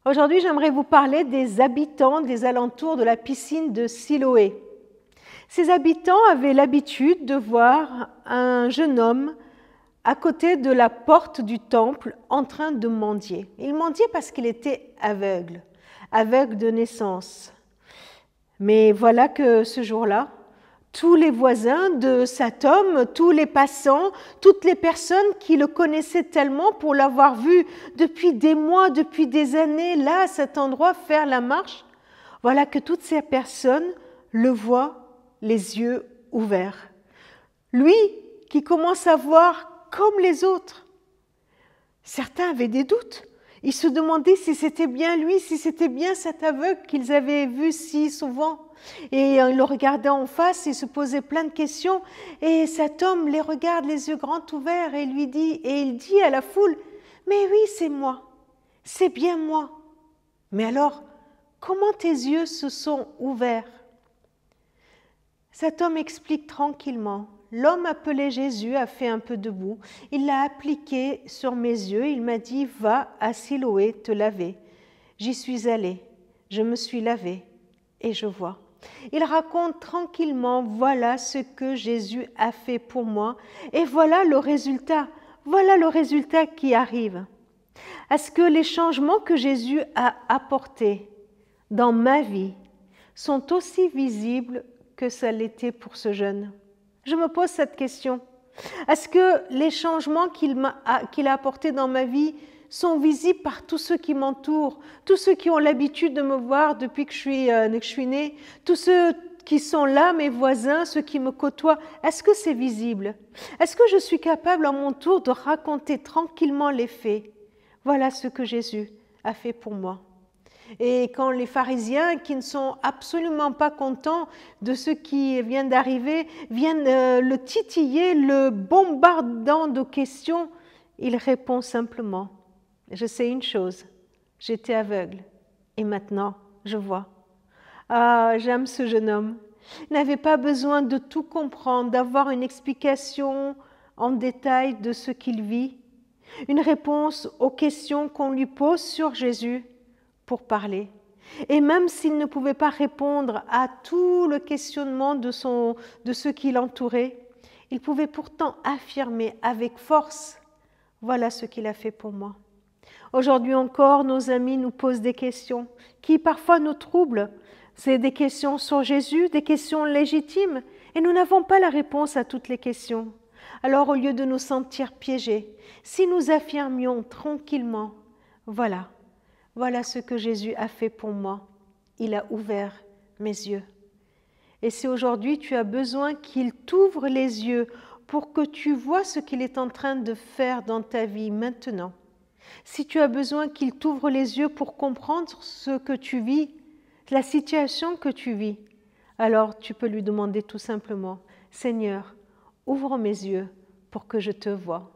Aujourd'hui, j'aimerais vous parler des habitants des alentours de la piscine de Siloé. Ces habitants avaient l'habitude de voir un jeune homme à côté de la porte du temple en train de mendier. Il mendiait parce qu'il était aveugle, aveugle de naissance. Mais voilà que ce jour-là, tous les voisins de cet homme, tous les passants, toutes les personnes qui le connaissaient tellement pour l'avoir vu depuis des mois, depuis des années, là, à cet endroit, faire la marche, voilà que toutes ces personnes le voient les yeux ouverts. Lui qui commence à voir comme les autres. Certains avaient des doutes. Ils se demandaient si c'était bien lui, si c'était bien cet aveugle qu'ils avaient vu si souvent. Et ils le regardaient en face, ils se posaient plein de questions. Et cet homme les regarde les yeux grands ouverts et il dit à la foule, « Mais oui, c'est moi, c'est bien moi. Mais alors, comment tes yeux se sont ouverts ?» Cet homme explique tranquillement. L'homme appelé Jésus a fait un peu de boue. Il l'a appliqué sur mes yeux. Il m'a dit, va à Siloé te laver. J'y suis allé. Je me suis lavé et je vois. Il raconte tranquillement, voilà ce que Jésus a fait pour moi et voilà le résultat. Voilà le résultat qui arrive. Est-ce que les changements que Jésus a apportés dans ma vie sont aussi visibles que ça l'était pour ce jeune? Je me pose cette question. Est-ce que les changements qu'il a apportés dans ma vie sont visibles par tous ceux qui m'entourent, tous ceux qui ont l'habitude de me voir depuis que je suis née, tous ceux qui sont là, mes voisins, ceux qui me côtoient, est-ce que c'est visible? Est-ce que je suis capable à mon tour de raconter tranquillement les faits? Voilà ce que Jésus a fait pour moi. Et quand les pharisiens, qui ne sont absolument pas contents de ce qui vient d'arriver, viennent le titiller, le bombardant de questions, il répond simplement, « Je sais une chose, j'étais aveugle et maintenant je vois. » Ah, j'aime ce jeune homme. Il n'avait pas besoin de tout comprendre, d'avoir une explication en détail de ce qu'il vit, une réponse aux questions qu'on lui pose sur Jésus pour parler. Et même s'il ne pouvait pas répondre à tout le questionnement de ceux qui l'entouraient, il pouvait pourtant affirmer avec force, voilà ce qu'il a fait pour moi. Aujourd'hui encore, nos amis nous posent des questions qui parfois nous troublent. C'est des questions sur Jésus, des questions légitimes, et nous n'avons pas la réponse à toutes les questions. Alors au lieu de nous sentir piégés, si nous affirmions tranquillement, voilà ce que Jésus a fait pour moi. Il a ouvert mes yeux. Et si aujourd'hui tu as besoin qu'il t'ouvre les yeux pour que tu vois ce qu'il est en train de faire dans ta vie maintenant, si tu as besoin qu'il t'ouvre les yeux pour comprendre ce que tu vis, la situation que tu vis, alors tu peux lui demander tout simplement, « Seigneur, ouvre mes yeux pour que je te voie. »